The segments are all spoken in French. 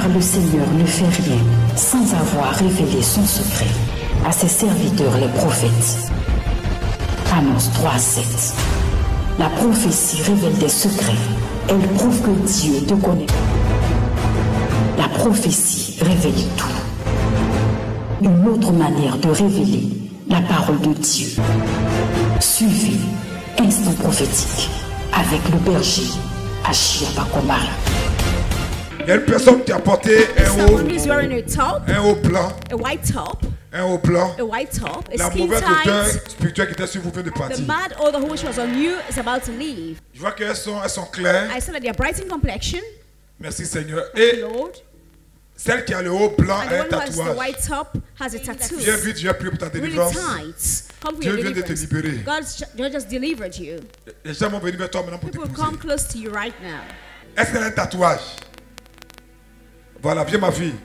Car le Seigneur ne fait rien sans avoir révélé son secret à ses serviteurs les prophètes. Amos 3:7. La prophétie révèle des secrets. Elle prouve que Dieu te connaît. La prophétie révèle tout. Une autre manière de révéler la parole de Dieu. Suivez Instant prophétique avec le berger Achia Paco Marie. Il y a une personne qui a porté un haut blanc. A white top. Un haut blanc. A white top. A La skin mauvaise odeur tight. spirituelle qui était sur vous vient de The partir. mad odor which was on you is about to leave. Je vois qu'elles sont claires. I saw that they are bright in complexion. Merci Seigneur. Et Lord. celle qui a le haut blanc And a un the one who has the tatouage. white top has a tattoo. Viens vite, je vais prier pour ta Really délivrance. tight. Come for Dieu your vient de te deliverance. libérer. God just delivered you. Les gens vont venir vers toi maintenant pour People will t'épouser. come close to you right now. Est-ce qu'elle a un tatouage? Voilà, viens ma fille.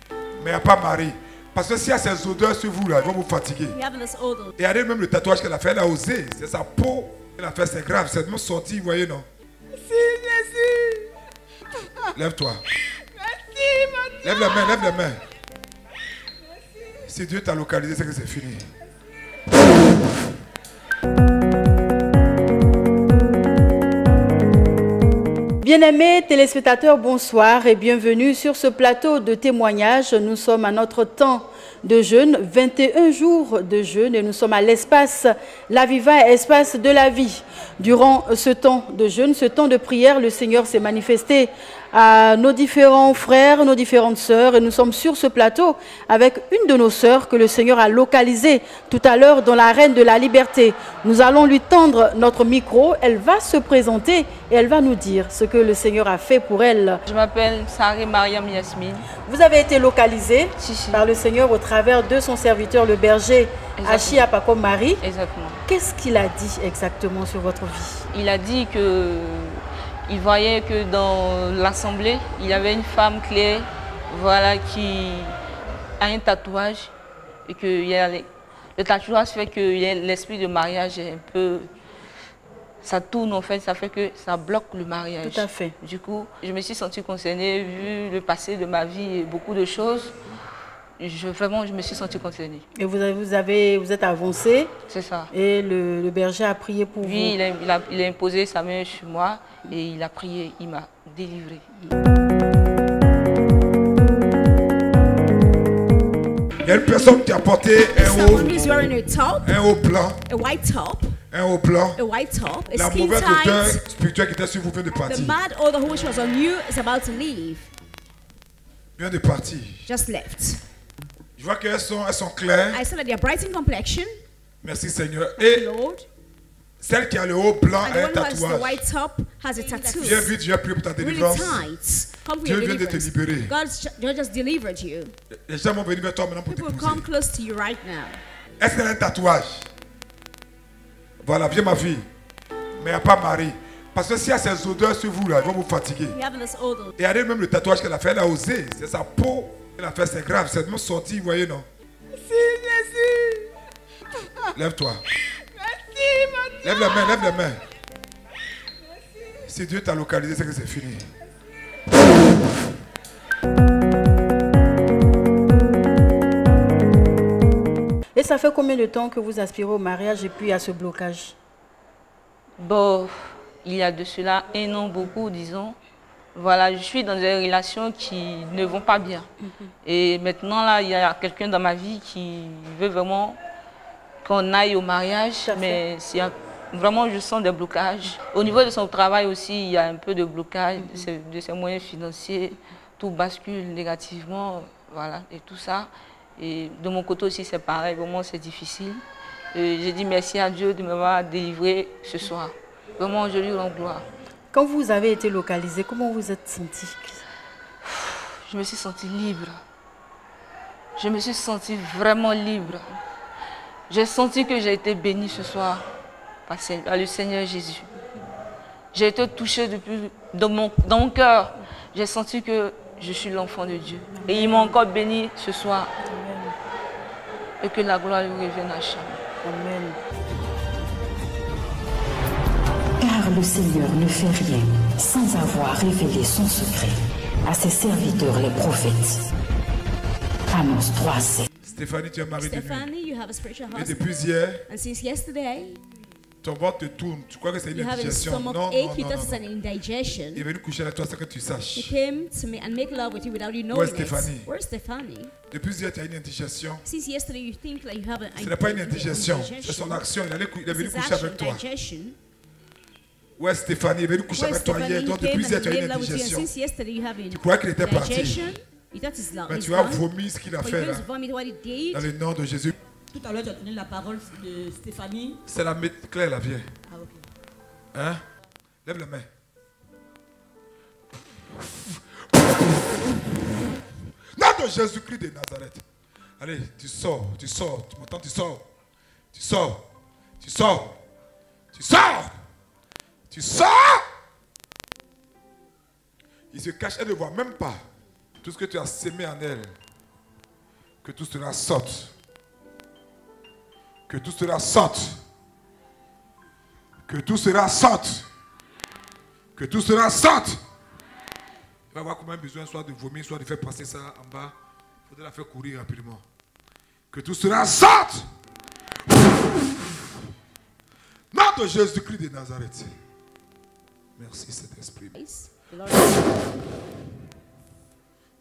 Mais il n'y a pas mari. Parce que s'il y a ces odeurs sur vous, là, ils vont vous fatiguer. We have this odor. Et regardez même le tatouage qu'elle a fait, elle a osé. C'est sa peau qu'elle a fait, c'est grave. C'est même sorti, vous voyez, non? Merci. Lève-toi. Merci, Lève les mains, lève les mains. Si Dieu t'a localisé, c'est que c'est fini. Bien-aimés téléspectateurs, bonsoir et bienvenue sur ce plateau de témoignages. Nous sommes à notre temps de jeûne, 21 jours de jeûne, et nous sommes à l'espace La Viva, espace de la vie. Durant ce temps de jeûne, ce temps de prière, le Seigneur s'est manifesté à nos différents frères, nos différentes sœurs, et nous sommes sur ce plateau avec une de nos sœurs que le Seigneur a localisée tout à l'heure dans l'arène de la liberté. Nous allons lui tendre notre micro, elle va se présenter et elle va nous dire ce que le Seigneur a fait pour elle. Je m'appelle Sari Mariam Yasmine. Vous avez été localisée Si. par le Seigneur au travers de son serviteur, le berger Achia Paco Marie. Exactement. Qu'est-ce qu'il a dit exactement sur votre vie? Il a dit que il voyait que dans l'assemblée, il y avait une femme claire, voilà, qui a un tatouage et que le tatouage fait que l'esprit de mariage est un peu, ça tourne en fait, ça fait que ça bloque le mariage. Tout à fait. Du coup, je me suis sentie concernée vu le passé de ma vie et beaucoup de choses. Vraiment, je me suis sentie concernée. Et vous êtes avancé. C'est ça. Et le berger a prié pour Lui, vous. il a imposé sa main sur moi et il a prié, il m'a délivré. Il y a une personne qui a porté Someone who is wearing a top. un haut blanc. A white top. Un haut blanc. A white top. A La skin mauvaise odeur tight. spirituelle qui était sur vous vient de The partir. mad odor which was on you is about to leave. Vient de partir. Just left. Je vois qu'elles sont claires. I saw that they are bright in complexion. Merci Seigneur. Et Lord. celle qui a le haut blanc And a un the one who has the tatouage. white top has a tattoo. Viens vite, je vais prier pour ta Really délivrance. tight. Come for Dieu your vient de te deliverance. libérer. God just delivered you. Les gens vont venir vers toi maintenant pour People will t'épouser. come close to you right now. Est-ce qu'elle a un tatouage? Voilà, viens ma fille. Mais il n'y a pas mari. Parce que s'il y a ces odeurs sur vous, là, ils vont vous fatiguer. We have this odor. Et regardez même le tatouage qu'elle a fait, elle a osé. C'est sa peau qu'elle a fait, c'est grave. C'est même sorti, vous voyez, non? Merci. Lève-toi. Merci, Lève les mains, lève les mains. Si Dieu t'a localisé, c'est que c'est fini. Et ça fait combien de temps que vous aspirez au mariage et puis à ce blocage? Bon, il y a de cela un an beaucoup, disons. Voilà, je suis dans des relations qui ne vont pas bien. Et maintenant, là, il y a quelqu'un dans ma vie qui veut vraiment qu'on aille au mariage, mais vraiment, je sens des blocages. Au niveau de son travail aussi, il y a un peu de blocage de ses moyens financiers. Tout bascule négativement, voilà, et tout ça. Et de mon côté aussi, c'est pareil, vraiment, c'est difficile. J'ai dit merci à Dieu de m'avoir délivré ce soir. Vraiment, je lui rends gloire. Quand vous avez été localisé, comment vous êtes senti? Je me suis sentie libre. Je me suis sentie vraiment libre. J'ai senti que j'ai été bénie ce soir par le Seigneur Jésus. J'ai été touchée dans mon cœur. J'ai senti que je suis l'enfant de Dieu. Et il m'a encore béni ce soir. Et que la gloire lui revienne à jamais. Amen. Car le Seigneur ne fait rien sans avoir révélé son secret à ses serviteurs les prophètes. Amos 3:7. Stéphanie, tu es mariée de nuit. Stephanie, you have a spiritual Et husband. depuis hier, And since yesterday, ton ventre te tourne. Tu crois que c'est une you have a indigestion? stomach Non, ache. non, You non, thought non, it's non. an indigestion. Il est venu coucher avec toi sans que tu He saches. came to me and make love with you without you Où est knowing Stephanie? it. Where's Stephanie? Depuis hier, tu as une indigestion. Since yesterday, you think like you have Ce n'est pas une indigestion. C'est son action. Il est venu This is coucher action, avec toi. indigestion. Où est Stéphanie? Il est venu coucher Where's avec toi Stephanie? hier. He Donc came depuis hier, and tu as une made love with you. And indigestion. since yesterday, you have Tu crois qu'il était parti. indigestion. You thought it's Mais it's tu as gone. vomi ce qu'il a But fait you're là. going to vomit what he did. Dans le nom de Jésus. Tout à l'heure, tu as donné la parole de Stéphanie. C'est la Claire, la vieille. Ah, ok. Hein? Lève la main. Nom de Jésus-Christ de Nazareth. Allez, tu sors. Tu m'entends, tu sors. Tu sors. Il se cache, elle ne voit même pas tout ce que tu as sémé en elle. Que tout cela sorte. Que tout cela sorte. Que tout cela sorte. Que tout cela sorte. Il va avoir combien besoin soit de vomir, soit de faire passer ça en bas. Il faudrait la faire courir rapidement. Que tout cela sorte. Nom de Jésus-Christ de Nazareth. Merci Saint-Esprit. The Lord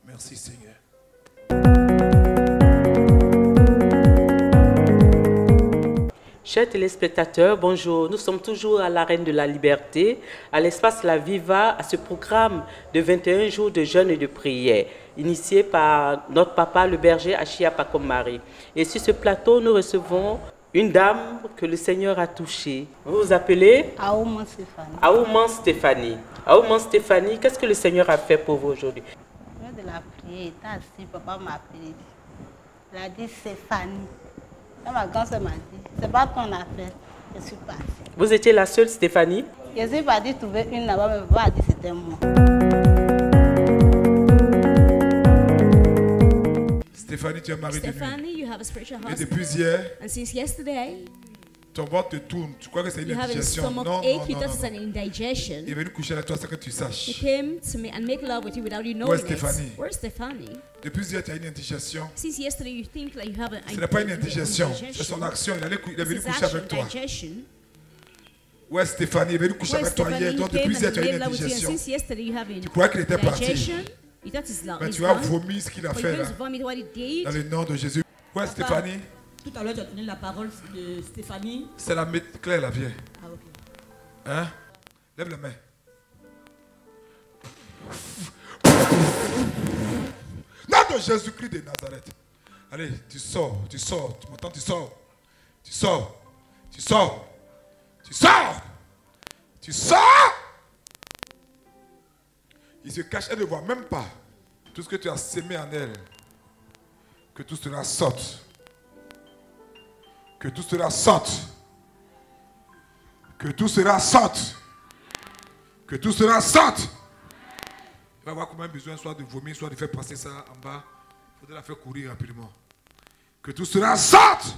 Merci Seigneur. Chers téléspectateurs, bonjour. Nous sommes toujours à l'Arène de la Liberté, à l'espace La Viva, à ce programme de 21 jours de jeûne et de prière, initié par notre papa, le berger Achia Pakomari. Et sur ce plateau, nous recevons une dame que le Seigneur a touchée. Vous vous appelez Aouman Stéphanie. Aouman Stéphanie. Aouman Stéphanie, qu'est-ce que le Seigneur a fait pour vous aujourd'hui? Je viens de la prière, il était assis, papa m'a appelé. Il a dit Stéphanie. Quand ma grand-sœur m'a dit, c'est pas ton affaire. Je suis partie. Vous étiez la seule Stéphanie? Je suis partie trouver une là-bas, mais papa a dit c'était moi. Stéphanie, tu es mariée de nuit. Stephanie, you have a spiritual Et husband. depuis hier, And since yesterday, ton ventre te tourne. Tu crois que c'est une you have a indigestion? stomach Non, ache. non, You non, thought it's non. an indigestion. Il est venu coucher avec toi sans que tu He saches. came to me and make love with you without you Où knowing est Stephanie? it. Where's Stephanie? Depuis hier, tu as une indigestion. Since yesterday, you think like you have Ce n'est pas une indigestion. C'est son action. Il est venu This is coucher action, avec toi. indigestion. Où est Stéphanie? Il est venu coucher Where's avec toi Stephanie? hier. He Donc came depuis hier, and tu as une made love with you. And indigestion. since yesterday, you have Tu crois qu'il était parti. indigestion. You thought it's Mais it's tu as gone. vomi ce qu'il a But fait you're là. going to vomit what he did. Dans le nom de Jésus. Où est Stéphanie? Tout à l'heure, tu as donné la parole de Stéphanie. C'est la Claire, la vieille. Ah, ok. Hein? Lève la main. Nom de Jésus-Christ de Nazareth. Allez, tu sors. Tu m'entends, tu sors. Il se cache, elle ne voit même pas tout ce que tu as sémé en elle. Que tout cela sorte. Que tout cela sorte. Que tout cela sorte. Que tout cela sorte. Il va avoir combien besoin soit de vomir, soit de faire passer ça en bas. Il faudrait la faire courir rapidement. Que tout cela sorte.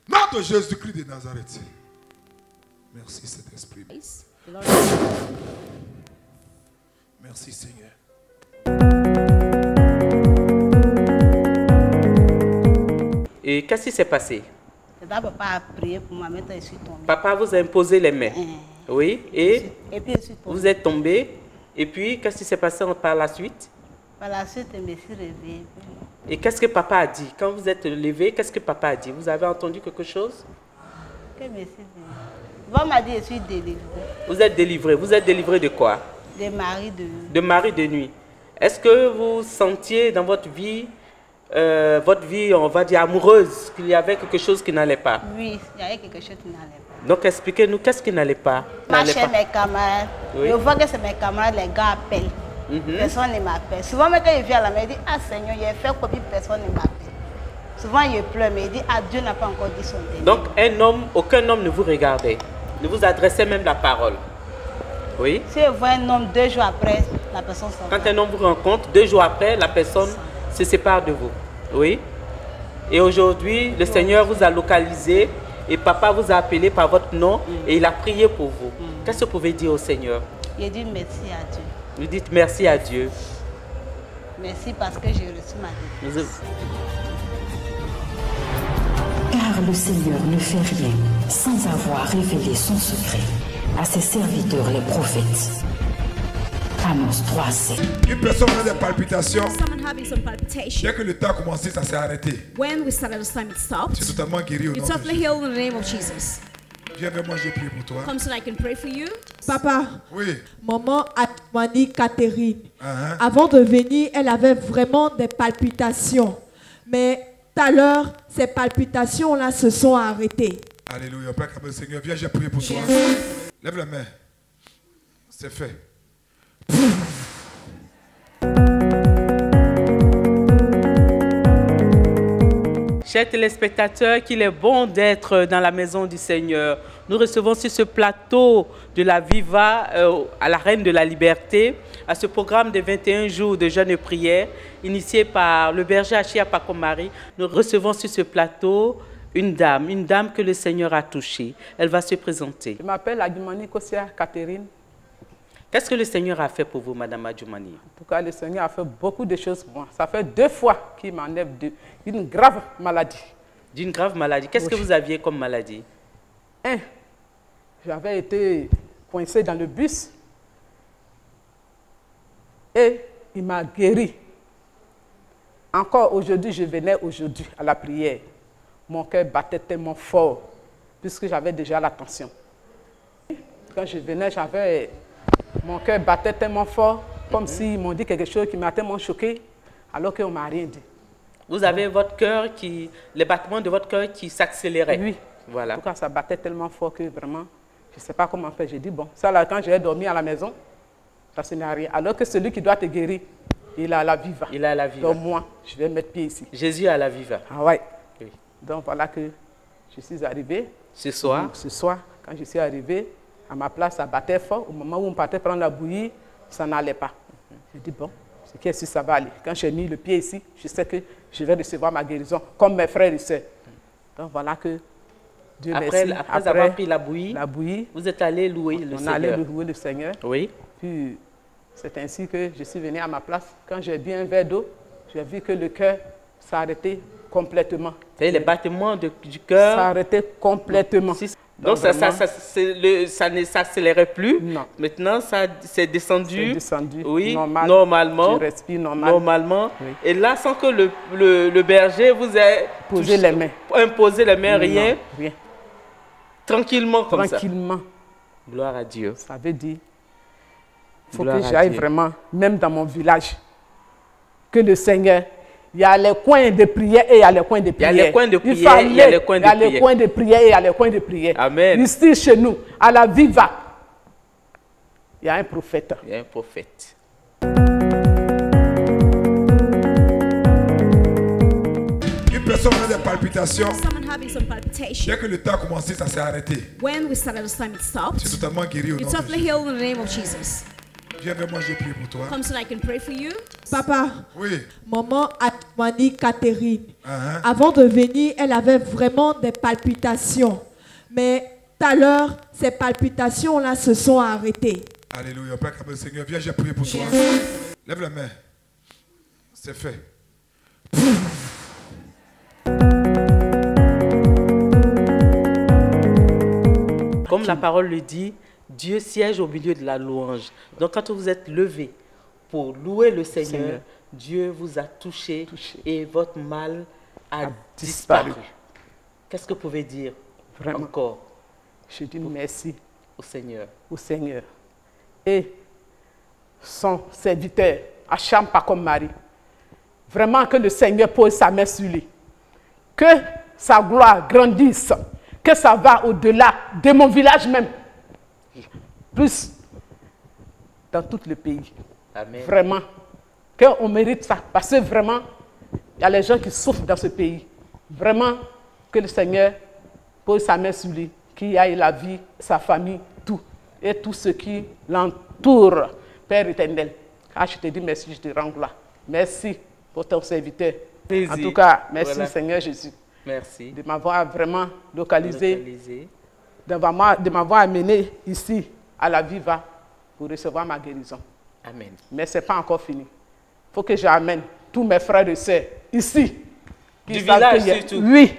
Nom de Jésus-Christ de Nazareth. Merci Saint-Esprit. The Lord Merci Seigneur. Et qu'est-ce qui s'est passé? C'est là papa a prié pour moi, maintenant je suis tombée. Papa vous a imposé les mains. Oui, et Et puis je suis tombée. vous êtes tombé. Et puis, qu'est-ce qui s'est passé par la suite? Par la suite, je me suis réveillée. Et qu'est-ce que papa a dit? Quand vous êtes levé, qu'est-ce que papa a dit? Vous avez entendu quelque chose? Que je me suis délivrée. Papa m'a dit je suis délivrée. Vous êtes délivré. Vous êtes délivré de quoi? Des maris de... De mari de nuit. Est-ce que vous sentiez dans votre vie, on va dire amoureuse, qu'il y avait quelque chose qui n'allait pas? Oui, il y avait quelque chose qui n'allait pas. Donc expliquez-nous, qu'est-ce qui n'allait pas? Marcher mes camarades. Oui. Je vois que c'est mes camarades, les gars appellent. Personne ne m'appelle. Souvent, même quand je viens là, je me dis, ah Seigneur, j'ai fait copie, personne ne m'appelle. Souvent, je pleure, mais je dis, ah Dieu n'a pas encore dit son dernier. Donc aucun homme ne vous regardait, ne vous adressait même la parole. Oui. Si je vois un homme 2 jours après, la personne s'en va. Quand un homme vous rencontre, 2 jours après, la personne se sépare de vous. Oui. Et aujourd'hui, le Seigneur vous a localisé et papa vous a appelé par votre nom et il a prié pour vous. Qu'est-ce que vous pouvez dire au Seigneur? Je dis merci à Dieu. Vous dites merci à Dieu. Merci parce que j'ai reçu ma délivrance. Car le Seigneur ne fait rien sans avoir révélé son secret à ses serviteurs les prophètes. Amos 3:7. Une personne a des palpitations. Someone having some palpitation. Dès que le temps a commencé, ça s'est arrêté. When we started this time, it stopped. C'est totalement guéri au nom You're de totally Jésus. healed in the name of Jesus. Viens vers moi, j'ai prié pour toi. Come so that I can pray for you. Papa, Oui. maman Atmani Catherine, Uh-huh. avant de venir, elle avait vraiment des palpitations. Mais tout à l'heure, ces palpitations-là se sont arrêtées. Alléluia. Père, comme le Seigneur, viens, j'ai prié pour toi. Lève la main. C'est fait. Chers téléspectateurs, qu'il est bon d'être dans la maison du Seigneur. Nous recevons sur ce plateau de la Viva à la Reine de la Liberté, à ce programme de 21 jours de jeûne et prière, initié par le berger Achia Pakomari. Nous recevons sur ce plateau une dame que le Seigneur a touchée. Elle va se présenter. Je m'appelle Adjumani Kosia Catherine. Qu'est-ce que le Seigneur a fait pour vous, Madame Adjumani? En tout cas, le Seigneur a fait beaucoup de choses pour moi. Ça fait 2 fois qu'il m'enlève d'une grave maladie. D'une grave maladie. Qu'est-ce que vous aviez comme maladie? J'avais été coincé dans le bus et il m'a guéri. Encore aujourd'hui, je venais aujourd'hui à la prière. Mon cœur battait tellement fort puisque j'avais déjà la tension. Quand je venais, mon cœur battait tellement fort, comme s'ils m'ont dit quelque chose qui m'a tellement choqué, alors qu'on ne m'a rien dit. Vous avez votre cœur les battements de votre cœur qui s'accéléraient. Oui. Voilà. En tout cas, ça battait tellement fort que vraiment, je ne sais pas comment faire. J'ai dit, bon, ça là, quand j'ai dormi à la maison, ça n'est rien. Alors que celui qui doit te guérir, il a la Viva. Il a la Viva. Donc moi, je vais mettre pied ici. Jésus a la Viva. Ah ouais. Oui. Donc voilà que je suis arrivé. Ce soir? Ce soir, quand je suis arrivé, à ma place, ça battait fort. Au moment où on partait prendre la bouillie, ça n'allait pas. J'ai dit, bon, qu'est-ce que ça va aller? Quand j'ai mis le pied ici, je sais que je vais recevoir ma guérison, comme mes frères et sœurs. Donc voilà que Dieu merci. Après avoir pris la bouillie, vous êtes allé louer le Seigneur. On allait louer le Seigneur. Oui. Puis c'est ainsi que je suis venu à ma place. Quand j'ai bu un verre d'eau, j'ai vu que le cœur s'arrêtait complètement. Les battements du cœur s'arrêtaient complètement. Donc ça ne s'accélérait plus. Non. Maintenant, ça c'est descendu. C'est descendu. Oui, normalement. Je respire normalement. Oui. Et là, sans que le berger vous ait posé les mains. Imposé les mains, rien. Rien. Tranquillement comme ça. Tranquillement. Gloire à Dieu. Ça veut dire il faut que j'aille vraiment, même dans mon village, que le Seigneur, il y a les coins de prière et il y a les coins de prière. Il y a les coins de prière et il y a les coins de prière. Il y a les coins de prière et il y a les coins de prière. Amen. Ici, chez nous, à la Viva, il y a un prophète. Il y a un prophète. Une personne a des palpitations. Someone having some palpitation. Dès que le temps a commencé, ça s'est arrêté. When we started this time, it stopped. C'est totalement guéri au nom You're de totally Jésus. healed in the name of Jesus. Viens vers moi, j'ai prié pour toi. Come so that I can pray for you. Papa, Oui. maman Atmani Catherine, Uh-huh. avant de venir, elle avait vraiment des palpitations. Mais tout à l'heure, ces palpitations-là se sont arrêtées. Alléluia. Père, comme le Seigneur, viens, j'ai prié pour toi. Lève la main. C'est fait. Comme la parole le dit, Dieu siège au milieu de la louange. Donc quand vous êtes levé pour louer le Seigneur, Dieu vous a touché. Et votre mal a disparu. Qu'est-ce que vous pouvez dire encore? Je dis merci au Seigneur. Au Seigneur. Et son serviteur, Acham Pakomari. Vraiment que le Seigneur pose sa main sur lui. Que sa gloire grandisse. Que ça va au-delà de mon village même. Plus dans tout le pays. Amen. Vraiment. Qu'on mérite ça. Parce que vraiment, il y a les gens qui souffrent dans ce pays. Vraiment que le Seigneur pose sa main sur lui. Qu'il aille la vie, sa famille, tout. Et tout ce qui l'entoure. Père éternel. Ah, je te dis merci, je te rends gloire. Merci pour ton serviteur. Plaisir. En tout cas, merci Voilà. Seigneur Jésus. Merci. De m'avoir vraiment localisé. De m'avoir amené ici à la Viva pour recevoir ma guérison. Amen. Mais ce n'est pas encore fini. Il faut que j'amène tous mes frères et sœurs ici. Du village surtout. Oui,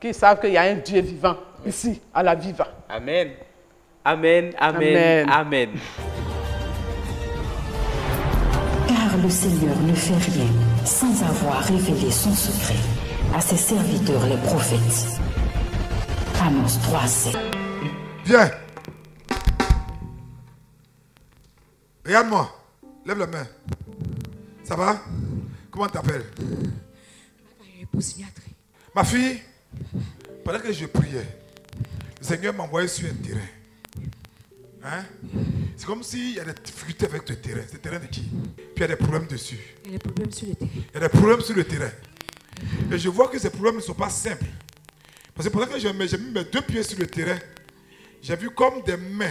qui savent qu'il y a un Dieu vivant ici, à la Viva. Amen. Amen, amen, amen. Car le Seigneur ne fait rien sans avoir révélé son secret à ses serviteurs les prophètes. Amos 3:7. Viens. Regarde-moi. Lève la main. Ça va? Comment tu t'appelles? Ma fille, pendant que je priais, le Seigneur m'a envoyé sur un terrain. Hein? C'est comme s'il y a des difficultés avec le terrain. C'est le terrain de qui? Puis il y a des problèmes dessus. Il y a des problèmes sur le terrain. Il y a des problèmes sur le terrain. Et je vois que ces problèmes ne sont pas simples. Parce que pendant que j'ai mis mes 2 pieds sur le terrain, j'ai vu comme des mains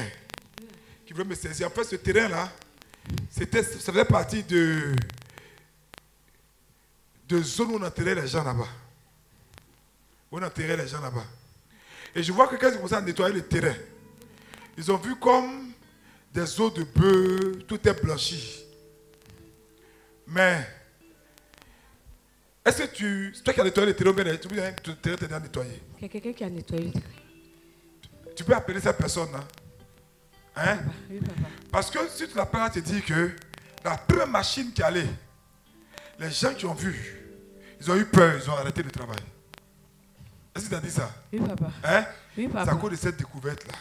qui voulaient me saisir. En fait, ce terrain-là, ça faisait partie de zones où on enterrait les gens là-bas. Où on enterrait les gens là-bas. Et je vois que quand ils ont commencé à nettoyer le terrain, ils ont vu comme des os de bœuf, tout est blanchi. Mais, est-ce que c'est toi qui as nettoyé le terrain ou bien le terrain t'est déjà nettoyé? Il y a quelqu'un qui a nettoyé le terrain. Tu peux appeler cette personne-là. Hein? Oui, papa. Parce que si tu l'appelles, à te dire que la première machine qui allait, les gens qui ont vu, ils ont eu peur, ils ont arrêté le travail. Est-ce que tu as dit ça? Oui, papa. Hein? Oui, papa. C'est à cause de cette découverte-là.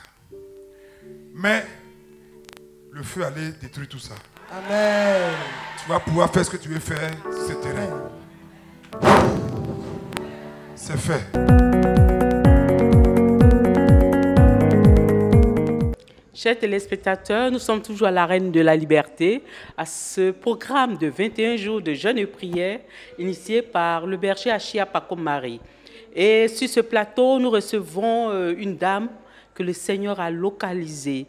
Mais le feu allait détruire tout ça. Amen. Tu vas pouvoir faire ce que tu veux faire sur ce terrain. C'est fait. Chers téléspectateurs, nous sommes toujours à l'Arène de la Liberté, à ce programme de 21 jours de jeûne et prière initié par le berger Achia Paco-Marie. Et sur ce plateau, nous recevons une dame que le Seigneur a localisée.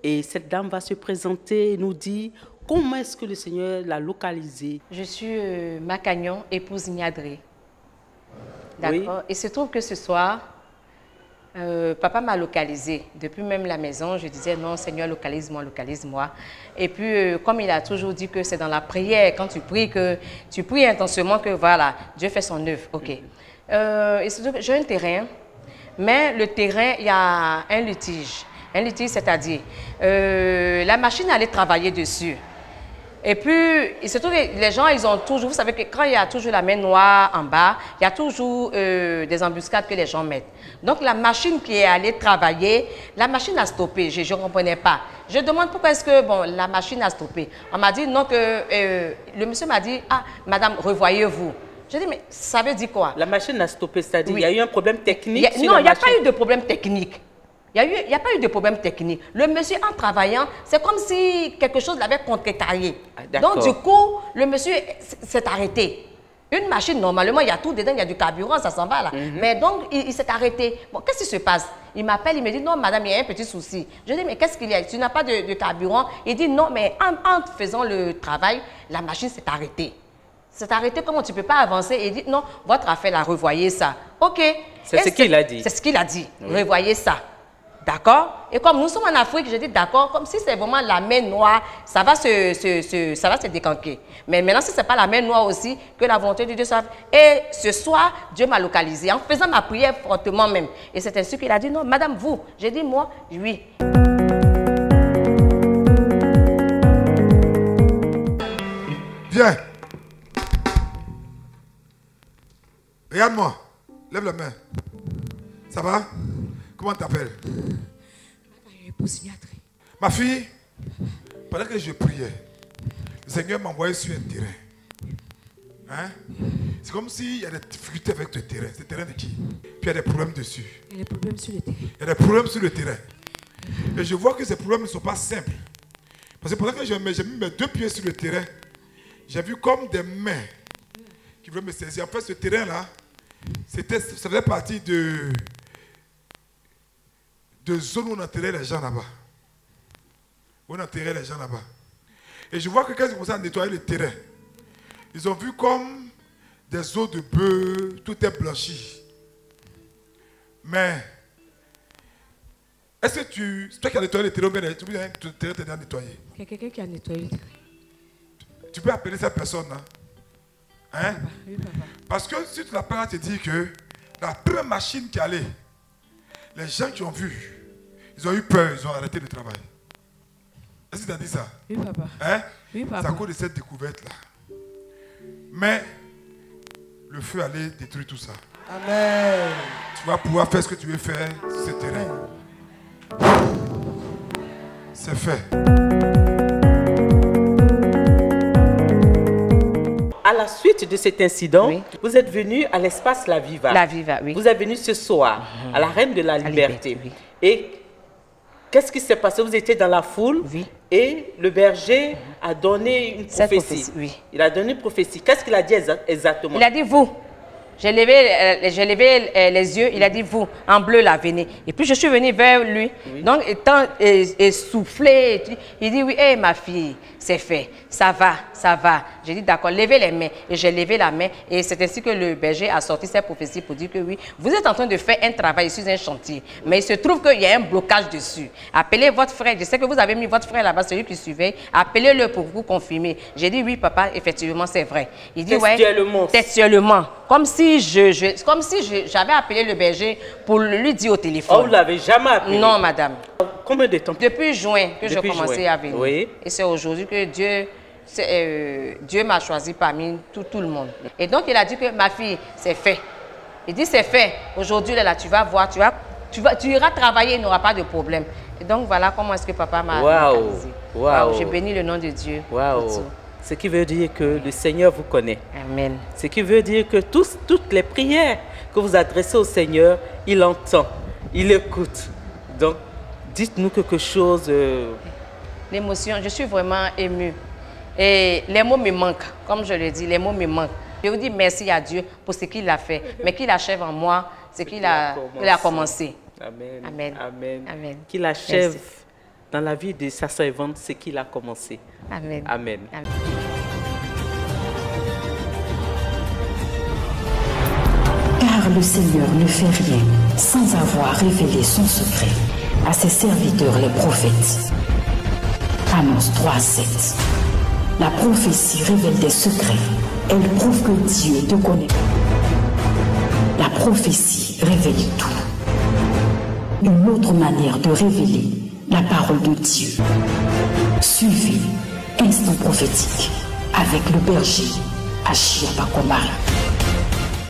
Et cette dame va se présenter et nous dire comment est-ce que le Seigneur l'a localisée. Je suis Macagnon, épouse Niadré. D'accord. Oui. Et il se trouve que ce soir, papa m'a localisée. Depuis même la maison, je disais non, Seigneur, localise-moi, localise-moi. Et puis, comme il a toujours dit que c'est dans la prière, quand tu pries, que tu pries intensément que voilà, Dieu fait son œuvre. Ok. Et se trouve que j'ai un terrain, mais le terrain, il y a un litige. Un litige, c'est-à-dire, la machine allait travailler dessus. Et puis, il se trouve que les gens, ils ont toujours, vous savez que quand il y a toujours la main noire en bas, il y a toujours des embuscades que les gens mettent. Donc, la machine qui est allée travailler, la machine a stoppé. Je ne comprenais pas. Je demande pourquoi est-ce que bon, la machine a stoppé. On m'a dit non, que le monsieur m'a dit, ah, madame, revoyez-vous. Je dis, mais ça veut dire quoi? La machine a stoppé, c'est-à-dire, oui. Il y a eu un problème technique? Non, il n'y a pas eu de problème technique. Il n'y a pas eu de problème technique. Le monsieur, en travaillant, c'est comme si quelque chose l'avait contrecarré. Ah, donc, du coup, le monsieur s'est arrêté. Une machine, normalement, il y a tout dedans, il y a du carburant, ça s'en va là. Mais donc, il s'est arrêté. Bon, qu'est-ce qui se passe? Il m'appelle, il me dit, non, madame, il y a un petit souci. Je dis, mais qu'est-ce qu'il y a? Tu n'as pas de carburant? Il dit, non, mais en faisant le travail, la machine s'est arrêtée. C'est arrêté, comment tu ne peux pas avancer? Et il dit, non, votre affaire, là, revoyez ça. OK. C'est ce qu'il a dit. C'est ce qu'il a dit. Oui. Revoyez ça. D'accord? Et comme nous sommes en Afrique, je dis d'accord, comme si c'est vraiment la main noire, ça va se décanquer. Mais maintenant, si ce n'est pas la main noire aussi, que la volonté de Dieu soit... Et ce soir, Dieu m'a localisé en faisant ma prière fortement même. Et c'est ainsi qu'il a dit, non, madame, vous. J'ai dit, moi, oui. Viens. Regarde-moi. Lève la main. Ça va? Comment tu t'appelles? Ma fille, pendant que je priais, le Seigneur m'a envoyé sur un terrain. Hein? C'est comme s'il y a des difficultés avec le terrain. C'est le terrain de qui? Puis il y a des problèmes dessus. Il y a des problèmes sur le terrain. Il y a des problèmes sur le terrain. Et je vois que ces problèmes ne sont pas simples. Parce que pendant que j'ai mis mes 2 pieds sur le terrain, j'ai vu comme des mains qui voulaient me saisir. En fait, ce terrain-là, ça faisait partie de zones où on enterrait les gens là-bas. Où on enterrait les gens là-bas. Et je vois que quand ils ont commencé à nettoyer le terrain, ils ont vu comme des os de bœuf, tout est blanchi. Mais, Est-ce que c'est toi qui as nettoyé le terrain, tu peux t'aider nettoyer? C'est quelqu'un qui a nettoyé le terrain. Tu peux appeler cette personne. Hein? Oui, papa. Parce que si tu l'appelles, elle te dit que la première machine qui allait, les gens qui ont vu, ils ont eu peur, ils ont arrêté le travail. Est-ce que tu as dit ça? Oui, papa. Hein? Oui, papa. C'est à cause de cette découverte-là. Mais le feu allait détruire tout ça. Amen. Tu vas pouvoir faire ce que tu veux faire sur ce terrain. C'est fait. À la suite de cet incident, vous êtes venu à l'espace La Viva. La Viva, oui. Vous êtes venu ce soir à la Reine de la Liberté. Oui. Et qu'est-ce qui s'est passé? Vous étiez dans la foule et le berger a donné une prophétie. Il a donné une prophétie. Qu'est-ce qu'il a dit exactement? Il a dit vous. J'ai levé les yeux, il a dit vous, en bleu là, venez. Et puis je suis venue vers lui, donc étant essoufflé, il dit oui, hey, ma fille, c'est fait, ça va, ça va. J'ai dit d'accord, levez les mains. Et j'ai levé la main et c'est ainsi que le berger a sorti ses prophéties pour dire que oui, vous êtes en train de faire un travail sur un chantier, mais il se trouve qu'il y a un blocage dessus. Appelez votre frère, je sais que vous avez mis votre frère là-bas, celui qui surveille, appelez-le pour vous confirmer. J'ai dit oui papa, effectivement c'est vrai. Il dit textuellement. Textuellement. Comme si j'avais appelé le berger pour lui dire au téléphone. Oh, vous ne l'avez jamais appelé? Non, madame. Combien de temps? Depuis juin que j'ai commencé à venir. Oui. Et c'est aujourd'hui que Dieu m'a choisi parmi tout le monde. Et donc, il a dit que ma fille, c'est fait. Il dit c'est fait. Aujourd'hui, là, tu vas voir, tu iras travailler, il n'y aura pas de problème. Et donc, voilà comment est-ce que papa m'a organisé. Wow. J'ai béni le nom de Dieu. Wow. Ce qui veut dire que le Seigneur vous connaît. Amen. Ce qui veut dire que toutes les prières que vous adressez au Seigneur, il entend, il écoute. Donc, dites-nous quelque chose. L'émotion, je suis vraiment émue. Et les mots me manquent, comme je le dis, les mots me manquent. Je vous dis merci à Dieu pour ce qu'il a fait, mais qu'il achève en moi ce qu'il a commencé. Amen. Amen. Amen. Amen. Qu'il achève dans la vie de sa servante ce qu'il a commencé. Amen. Amen. Amen. Car le Seigneur ne fait rien sans avoir révélé son secret à ses serviteurs les prophètes. Amos 3:7. La prophétie révèle des secrets. Elle prouve que Dieu te connaît. La prophétie révèle tout. Une autre manière de révéler la parole de Dieu. Suivez Instant prophétique avec le berger Achia Bakomara.